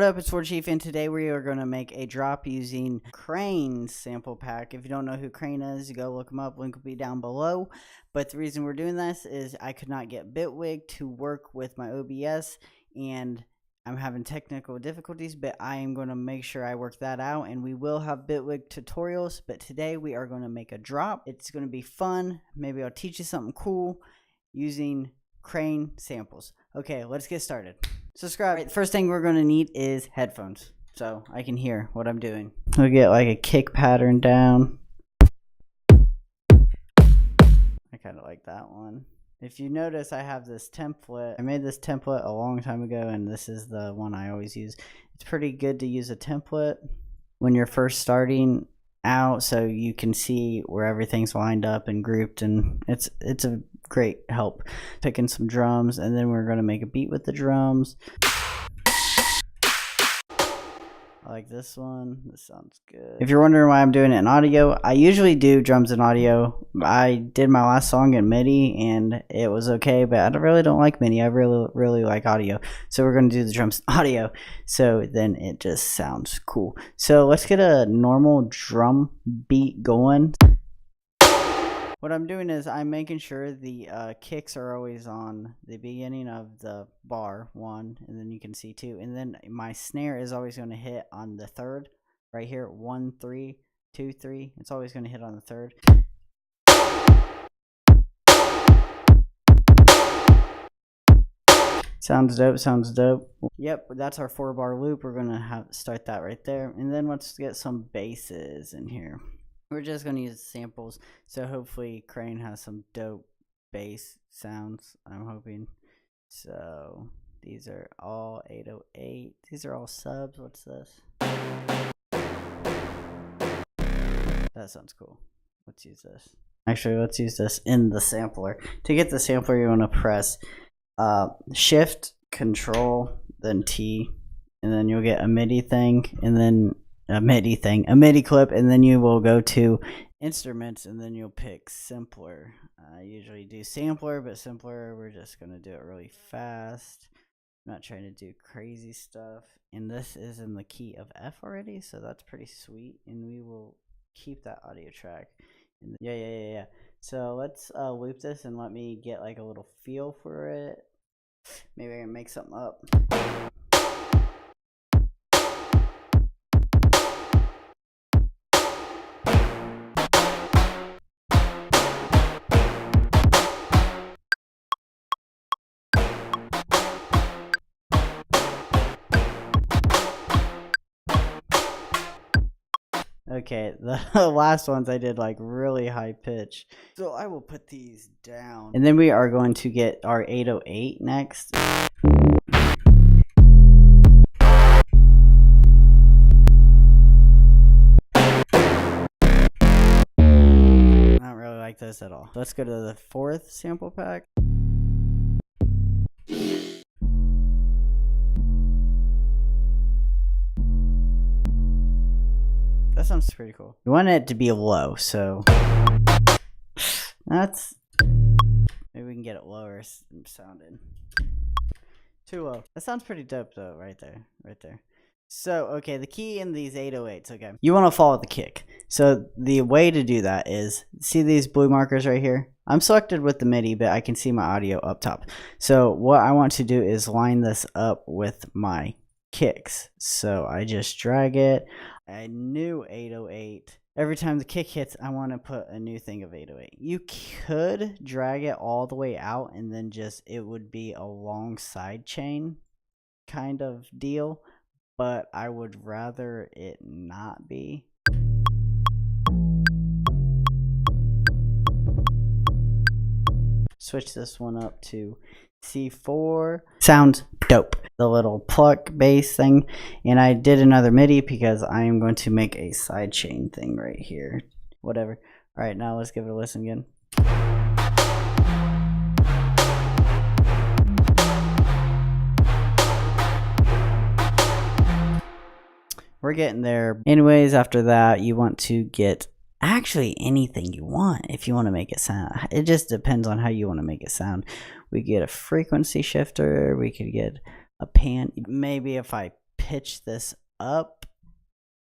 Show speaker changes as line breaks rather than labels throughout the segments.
What up, it's Warchief, and today we are going to make a drop using Krane's sample pack. If you don't know who Krane is, you go look him up, link will be down below. But the reason we're doing this is I could not get Bitwig to work with my OBS, and I'm having technical difficulties, but I am going to make sure I work that out, and we will have Bitwig tutorials. But today we are going to make a drop. It's going to be fun. Maybe I'll teach you something cool using Krane samples. Okay, let's get started. Subscribe. Right, first thing we're going to need is headphones, so I can hear what I'm doing. We'll get like a kick pattern down. I kind of like that one. If you notice, I have this template. I made this template a long time ago, and this is the one I always use. It's pretty good to use a template when you're first starting out, so you can see where everything's lined up and grouped, and it's a great help. Picking some drums, and then we're going to make a beat with the drums. I like this one. This sounds good. If you're wondering why I'm doing it in audio, I usually do drums in audio. I did my last song in MIDI and it was okay, but I really don't like MIDI. I really like audio. So we're going to do the drums in audio, so then it just sounds cool. So let's get a normal drum beat going. What I'm doing is I'm making sure the kicks are always on the beginning of the bar, 1, and then you can see 2, and then my snare is always going to hit on the 3rd, right here, 1, 3, 2, 3. It's always going to hit on the 3rd. Sounds dope, sounds dope. Yep, that's our 4-bar loop. We're going to start that right there, and then let's get some basses in here. We're just going to use samples, so hopefully Krane has some dope bass sounds, I'm hoping. So these are all 808. These are all subs. What's this? That sounds cool. Let's use this. Actually, let's use this in the sampler. To get the sampler, you want to press Shift, Control, then T, and then you'll get a MIDI thing, and then a MIDI clip, and then you will go to instruments, and then you'll pick simpler. I usually do sampler, but simpler, we're just going to do it really fast. I'm not trying to do crazy stuff. And this is in the key of F already, so that's pretty sweet, and we will keep that audio track. Yeah. So let's loop this and let me get like a little feel for it. Maybe I can make something up. Okay, the last ones I did like really high pitch. So I will put these down. And then we are going to get our 808 next. I don't really like this at all. Let's go to the 4th sample pack. That sounds pretty cool. You want it to be low, so that's, maybe we can get it lower sounding. Too low. That sounds pretty dope though, right there. So, okay, the key in these 808s, okay. You want to follow the kick. So the way to do that is, see these blue markers right here? I'm selected with the MIDI, but I can see my audio up top. So what I want to do is line this up with my kicks. So I just drag it. A new 808. Every time the kick hits, I want to put a new thing of 808. You could drag it all the way out and then just, it would be a long side chain kind of deal, but I would rather it not be. Switch this one up to C4. Sounds dope. The little pluck bass thing, and I did another MIDI because I am going to make a sidechain thing right here. Whatever. All right, now let's give it a listen again. We're getting there. Anyways, after that, you want to get actually anything you want if you want to make it sound. It just depends on how you want to make it sound. We get a frequency shifter. We could get a pan. Maybe if I pitch this up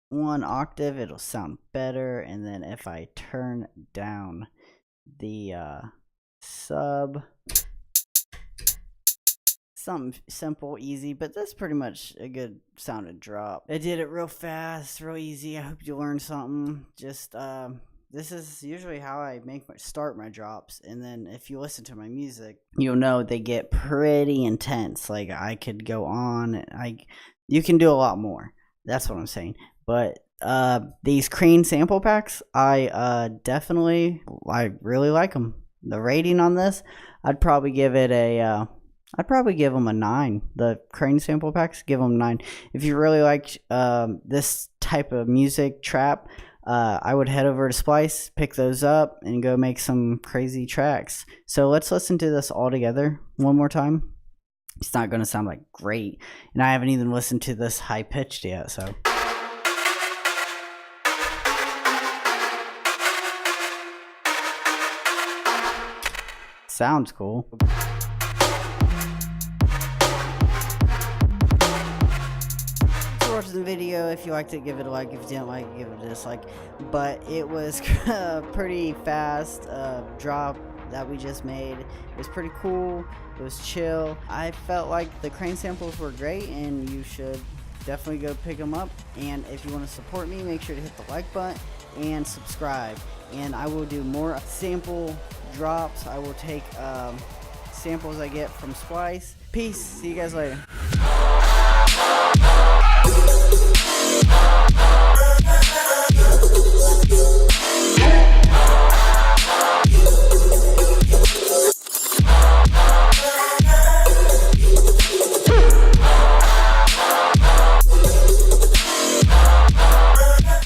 1 octave, it'll sound better. And then if I turn down the sub, something simple, easy, but that's pretty much a good sounding drop. I did it real fast, real easy. I hope you learned something. Just this is usually how I start my drops, and then if you listen to my music, you'll know they get pretty intense. Like, I could go on, you can do a lot more. That's what I'm saying. But these Krane sample packs, I really like them. The rating on this, I'd probably give it a I'd probably give them a 9. The Krane sample packs, give them 9. If you really like this type of music, trap, I would head over to Splice, pick those up, and go make some crazy tracks. So let's listen to this all together one more time. It's not going to sound like great, and I haven't even listened to this high pitched yet, so. Sounds cool. The video. If you liked it, give it a like. If you didn't like it, give it a dislike. But it was a pretty fast drop that we just made. It was pretty cool. It was chill. I felt like the Krane samples were great, and you should definitely go pick them up. And if you want to support me, make sure to hit the like button and subscribe. And I will do more sample drops. I will take samples I get from Splice. Peace. See you guys later. We'll be right back.